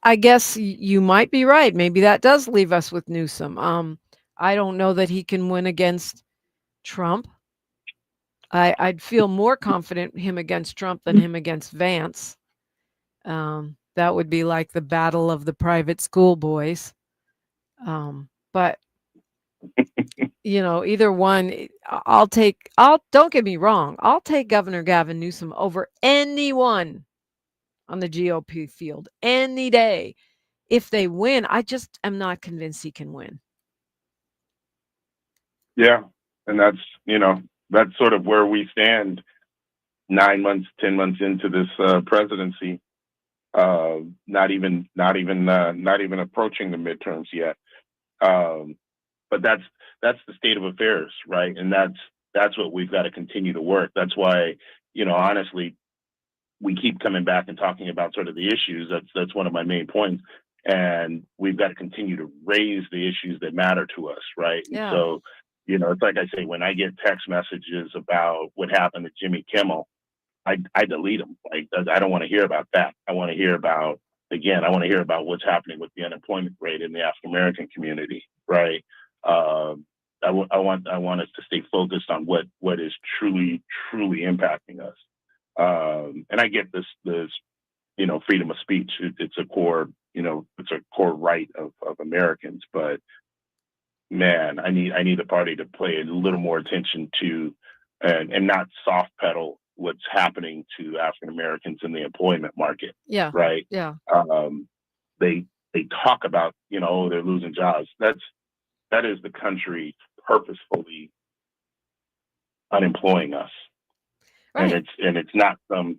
I guess you might be right. Maybe that does leave us with Newsom. I don't know that he can win against Trump. I'd feel more confident him against Trump than him against Vance. That would be like the battle of the private school boys. But either one, don't get me wrong, I'll take Governor Gavin Newsom over anyone on the GOP field any day. If they win, I just am not convinced he can win. Yeah. And that's sort of where we stand 9 months, 10 months into this presidency. Not even approaching the midterms yet. But that's the state of affairs, right? And that's what we've got to continue to work. That's why, honestly, we keep coming back and talking about sort of the issues. That's one of my main points. And we've got to continue to raise the issues that matter to us, right? Yeah. And so, it's like I say, when I get text messages about what happened to Jimmy Kimmel, I delete them. Like, I don't want to hear about that. I want to hear about what's happening with the unemployment rate in the African American community, right? I want us to stay focused on what is truly impacting us. And I get this freedom of speech. It's a core right of Americans. But man, I need the party to pay a little more attention to and not soft pedal what's happening to African Americans in the employment market. Yeah. Right. Yeah. They talk about, they're losing jobs. That is the country purposefully unemploying us. Right. And it's not some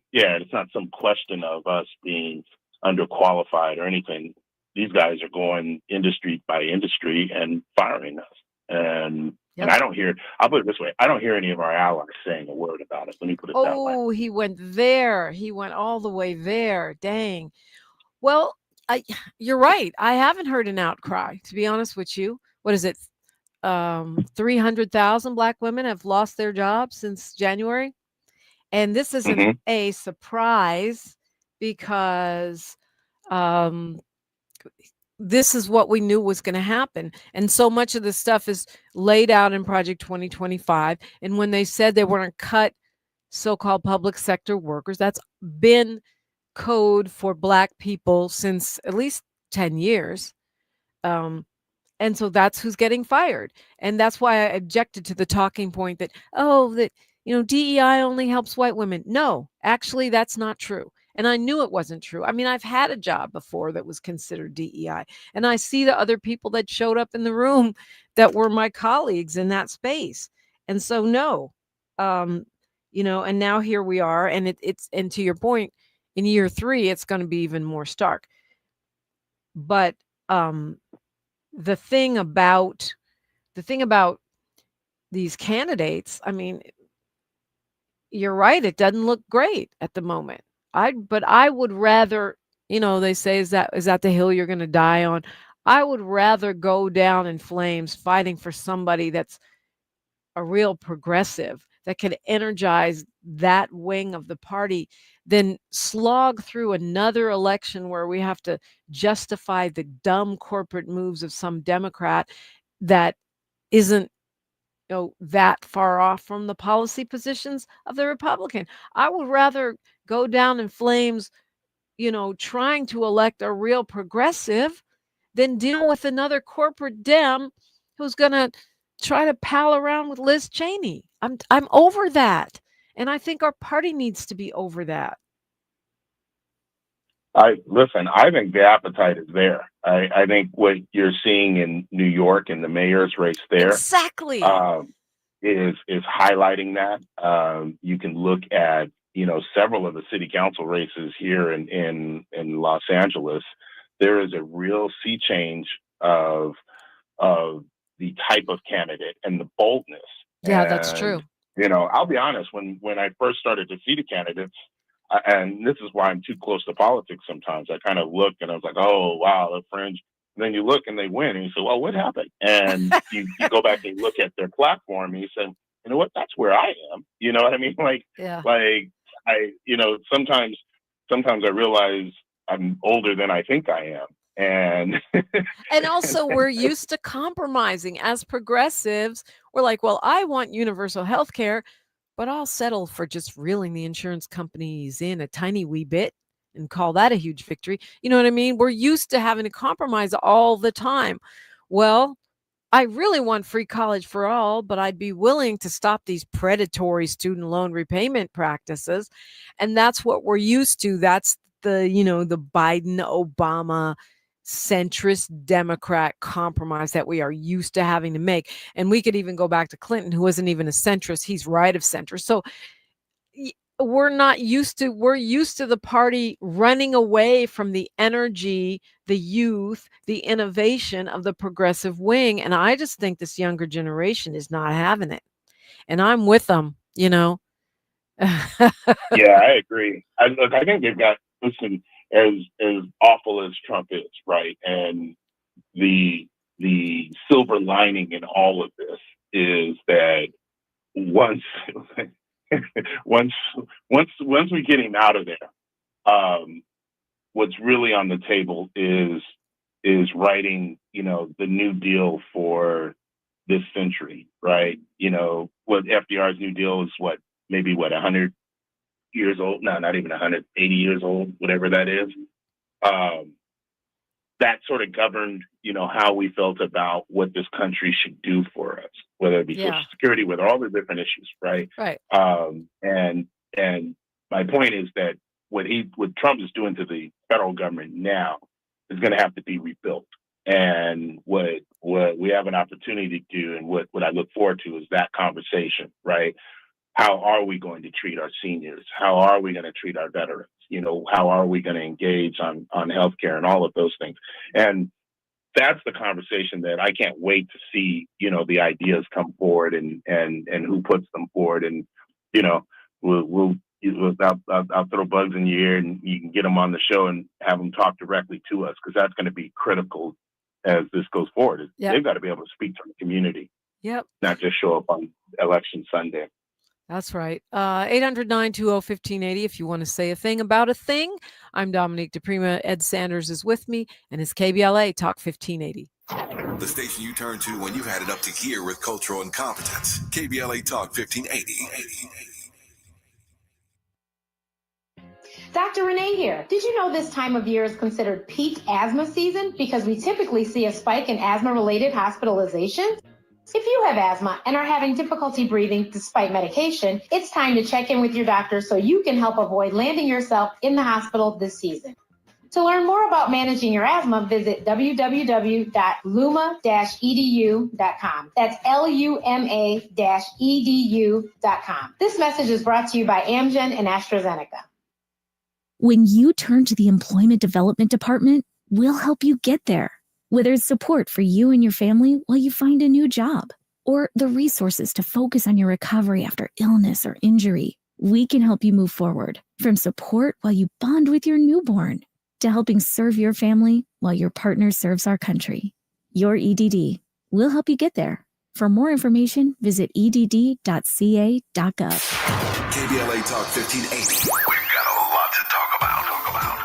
question of us being underqualified or anything. These guys are going industry by industry and firing us. And I'll put it this way, I don't hear any of our allies saying a word about it. Let me put it that way. Oh, he went there. He went all the way there. Dang. Well, you're right. I haven't heard an outcry, to be honest with you. What is it? 300,000 Black women have lost their jobs since January. And this isn't a surprise because this is what we knew was going to happen. And so much of this stuff is laid out in Project 2025. And when they said they were going to cut so-called public sector workers. That's been code for Black people since at least 10 years. And so that's who's getting fired. And that's why I objected to the talking point that, DEI only helps white women. No, actually, that's not true. And I knew it wasn't true. I mean, I've had a job before that was considered DEI. And I see the other people that showed up in the room that were my colleagues in that space. And so, no, and now here we are. And and to your point, in year 3, it's going to be even more stark. But the thing about these candidates, I mean, you're right, it doesn't look great at the moment. But I would rather, they say, is that the hill you're going to die on? I would rather go down in flames fighting for somebody that's a real progressive that could energize that wing of the party than slog through another election where we have to justify the dumb corporate moves of some Democrat that isn't that far off from the policy positions of the Republican. I would rather go down in flames, trying to elect a real progressive than deal with another corporate Dem who's going to try to pal around with Liz Cheney. I'm over that. And I think our party needs to be over that. I think the appetite is there. I think what you're seeing in New York in the mayor's race there exactly is highlighting that. You can look at several of the city council races here in Los Angeles. There is a real sea change of the type of candidate and the boldness. Yeah, that's true. I'll be honest. When I first started to see the candidates. And this is why I'm too close to politics sometimes. I kind of look and I was like, oh, wow, the fringe. And then you look and they win and you say, well, what happened? And you go back and look at their platform and you say, you know what, that's where I am. You know what I mean? Sometimes I realize I'm older than I think I am. And also we're used to compromising as progressives. We're like, well, I want universal health care, but I'll settle for just reeling the insurance companies in a tiny wee bit and call that a huge victory. You know what I mean? We're used to having to compromise all the time. Well, I really want free college for all, but I'd be willing to stop these predatory student loan repayment practices. And that's what we're used to. That's the Biden, Obama, centrist Democrat compromise that we are used to having to make. And we could even go back to Clinton, who wasn't even a centrist. He's right of center. So we're used to the party running away from the energy, the youth, the innovation of the progressive wing. And I just think this younger generation is not having it. And I'm with them, Yeah, I agree. I think they've got, as awful as Trump is, right? And the silver lining in all of this is that once we get him out of there, what's really on the table is writing, the new deal for this century, right? What FDR's new deal is maybe 100 years old. No, not even 180 years old, whatever that is. That sort of governed, how we felt about what this country should do for us, whether it be Social Security, whether all the different issues, right? Right. And my point is that what Trump is doing to the federal government now is going to have to be rebuilt. And what we have an opportunity to do, and what I look forward to, is that conversation, right? How are we going to treat our seniors? How are we going to treat our veterans? How are we going to engage on healthcare and all of those things? And that's the conversation that I can't wait to see, the ideas come forward and who puts them forward. And, I'll throw bugs in your ear and you can get them on the show and have them talk directly to us, because that's going to be critical as this goes forward. Yep. They've got to be able to speak to the community. Yep. Not just show up on election Sunday. That's right. 800-920-1580 if you want to say a thing about a thing. I'm Dominique DiPrima. Ed Sanders is with me, and it's KBLA Talk 1580. The station you turn to when you've had it up to here with cultural incompetence. KBLA Talk 1580. Dr. Renee here. Did you know this time of year is considered peak asthma season because we typically see a spike in asthma-related hospitalizations? If you have asthma and are having difficulty breathing despite medication, it's time to check in with your doctor so you can help avoid landing yourself in the hospital this season. To learn more about managing your asthma, visit www.luma-edu.com. That's LUMA-edu.com. This message is brought to you by Amgen and AstraZeneca. When you turn to the Employment Development Department, we'll help you get there. Whether it's support for you and your family while you find a new job, or the resources to focus on your recovery after illness or injury, we can help you move forward. From support while you bond with your newborn, to helping serve your family while your partner serves our country. Your EDD. We'll help you get there. For more information, visit edd.ca.gov. KBLA Talk 1580. We've got a lot to talk about.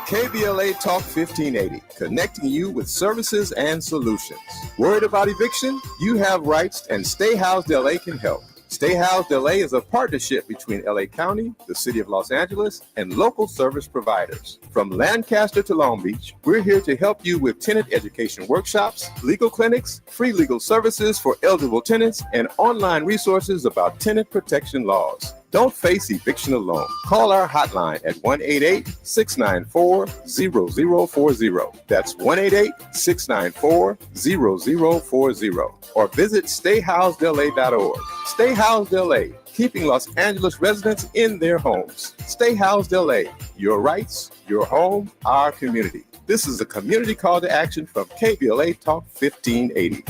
KBLA Talk 1580, connecting you with services and solutions. Worried about eviction? You have rights, and Stay Housed LA can help. Stay Housed LA is a partnership between LA County, the City of Los Angeles, and local service providers. From Lancaster to Long Beach, we're here to help you with tenant education workshops, legal clinics, free legal services for eligible tenants, and online resources about tenant protection laws. Don't face eviction alone. Call our hotline at 1-888-694-0040. That's 1-888-694-0040. Or visit stayhousedla.org. Stay Housed LA, keeping Los Angeles residents in their homes. Stay Housed LA, your rights, your home, our community. This is a community call to action from KBLA Talk 1580.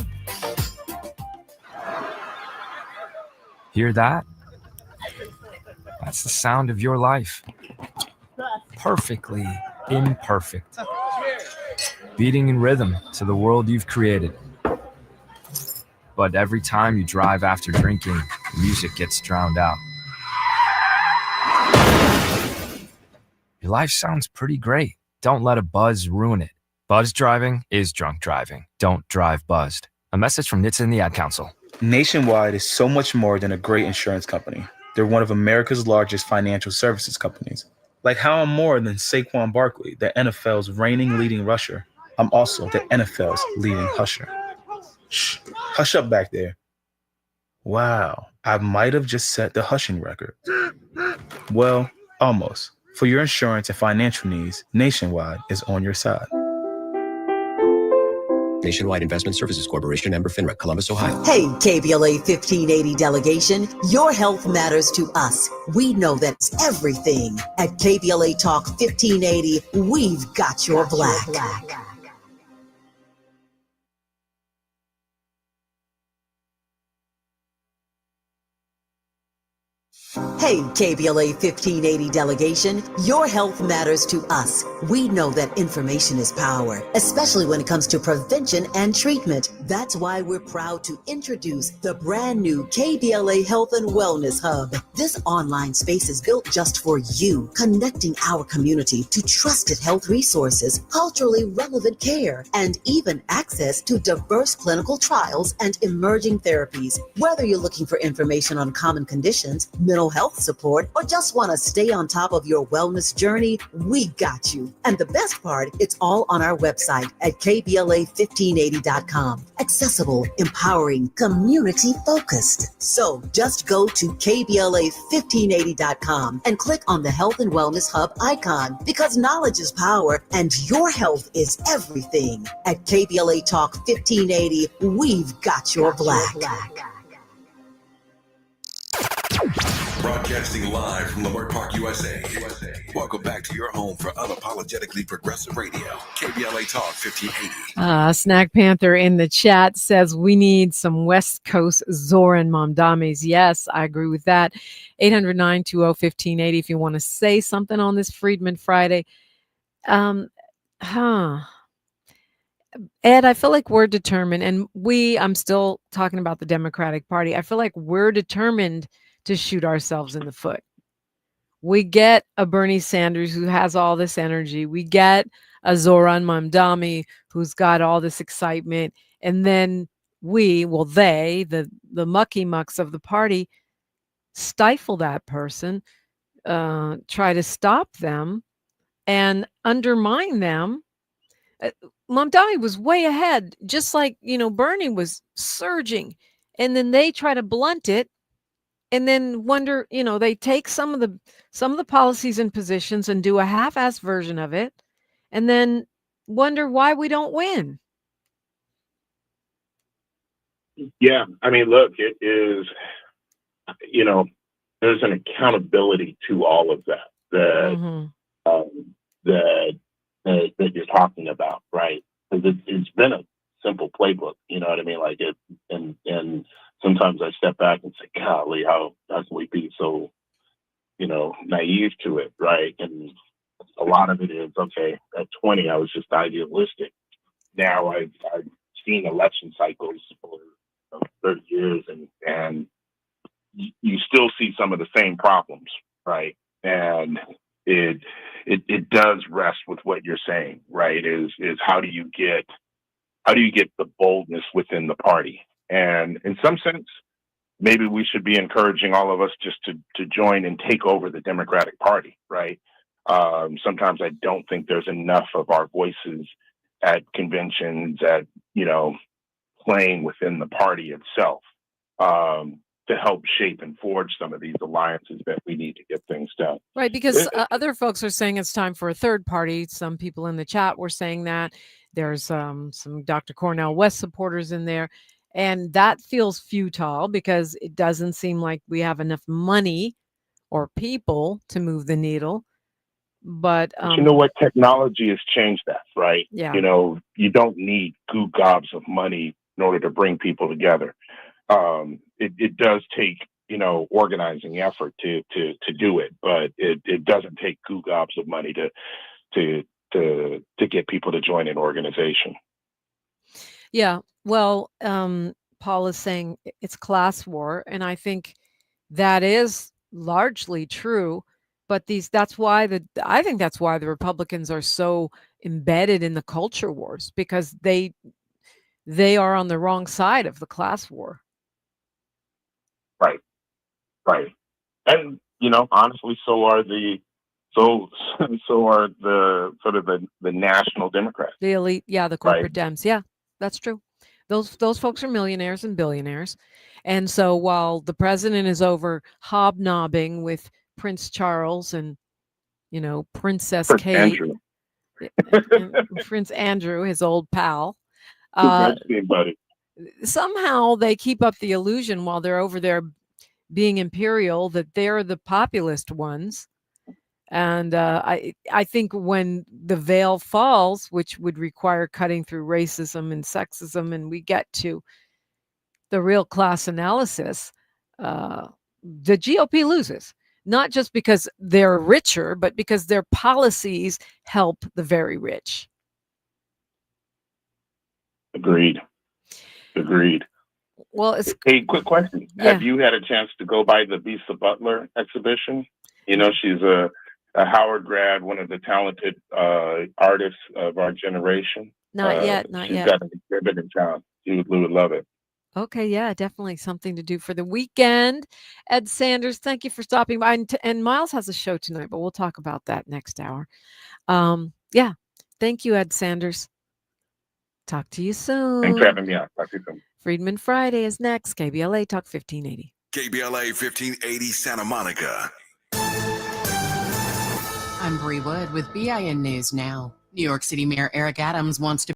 Hear that? That's the sound of your life. Perfectly imperfect. Beating in rhythm to the world you've created. But every time you drive after drinking, the music gets drowned out. Your life sounds pretty great. Don't let a buzz ruin it. Buzz driving is drunk driving. Don't drive buzzed. A message from NHTSA and the Ad Council. Nationwide is so much more than a great insurance company. They're one of America's largest financial services companies. Like how I'm more than Saquon Barkley, the NFL's reigning leading rusher. I'm also the NFL's leading husher. Shh, hush up back there. Wow, I might have just set the hushing record. Well, almost. For your insurance and financial needs, Nationwide is on your side. Nationwide Investment Services Corporation, member FINRA, Columbus, Ohio. Hey, KBLA 1580 delegation, your health matters to us. We know that's everything. At KBLA Talk 1580, we've got your black. Hey, KBLA 1580 delegation, your health matters to us. We know that information is power, especially when it comes to prevention and treatment. That's why we're proud to introduce the brand new KBLA Health and Wellness Hub. This online space is built just for you, connecting our community to trusted health resources, culturally relevant care, and even access to diverse clinical trials and emerging therapies. Whether you're looking for information on common conditions, mental health support, or just want to stay on top of your wellness journey, we got you. And the best part, it's all on our website at KBLA1580.com. Accessible, empowering, community focused. So just go to KBLA1580.com and click on the Health and Wellness Hub icon, because knowledge is power and your health is everything. At KBLA Talk 1580, we've got your black. Broadcasting live from Leimert Park, USA. Welcome back to your home for unapologetically progressive radio. KBLA Talk 1580. Snack Panther in the chat says we need some West Coast Zoran Mamdamis. Yes, I agree with that. 800-920-1580 if you want to say something on this Freedman Friday. Ed, I feel like we're determined, and I'm still talking about the Democratic Party. I feel like we're determined to shoot ourselves in the foot. We get a Bernie Sanders who has all this energy. We get a Zoran Mamdani who's got all this excitement. And then the mucky mucks of the party, stifle that person, try to stop them and undermine them. Mamdani was way ahead, just like, Bernie was surging. And then they try to blunt it and then wonder, they take some of the policies and positions and do a half-assed version of it and then wonder why we don't win. Yeah. I mean, look, it is, there's an accountability to all of that that you're talking about, right? Because it's been a simple playbook, you know what I mean? Like it, and sometimes I step back and say, golly, how can we be so, naive to it, right? And a lot of it is, okay, at 20, I was just idealistic. Now I've seen election cycles for 30 years, and you still see some of the same problems, right? And it does rest with what you're saying, right? Is how do you get the boldness within the party? And in some sense, maybe we should be encouraging all of us just to join and take over the Democratic Party, right? Sometimes I don't think there's enough of our voices at conventions, at, playing within the party itself, to help shape and forge some of these alliances that we need to get things done. Right, because other folks are saying it's time for a third party. Some people in the chat were saying that. There's some Dr. Cornel West supporters in there. And that feels futile because it doesn't seem like we have enough money or people to move the needle. But you know what? Technology has changed that, right? Yeah. You don't need goo gobs of money in order to bring people together. It does take, organizing effort to do it, but it doesn't take goo gobs of money to get people to join an organization. Yeah. Well, Paul is saying it's class war, and I think that is largely true. But that's why I think that's why the Republicans are so embedded in the culture wars, because they are on the wrong side of the class war. Right. And, honestly, so are the sort of the national Democrats. The elite, the corporate Dems. Yeah, that's true. Those folks are millionaires and billionaires. And so while the president is over hobnobbing with Prince Charles and, Princess Kate, Prince Andrew, his old pal, somehow they keep up the illusion while they're over there being imperial that they're the populist ones. And I think when the veil falls, which would require cutting through racism and sexism, and we get to the real class analysis, the GOP loses. Not just because they're richer, but because their policies help the very rich. Agreed. Well, hey, quick question. Yeah. Have you had a chance to go by the Bisa Butler exhibition? She's a Howard grad, one of the talented artists of our generation. Not yet. She's got an exhibit in town. You would love it. Okay, yeah, definitely something to do for the weekend. Ed Sanders, thank you for stopping by. And Miles has a show tonight, but we'll talk about that next hour. Yeah, thank you, Ed Sanders. Talk to you soon. Thanks for having me on. Talk to you soon. Friedman Friday is next. KBLA Talk 1580. KBLA 1580 Santa Monica. I'm Bree Wood with BIN News Now. New York City Mayor Eric Adams wants to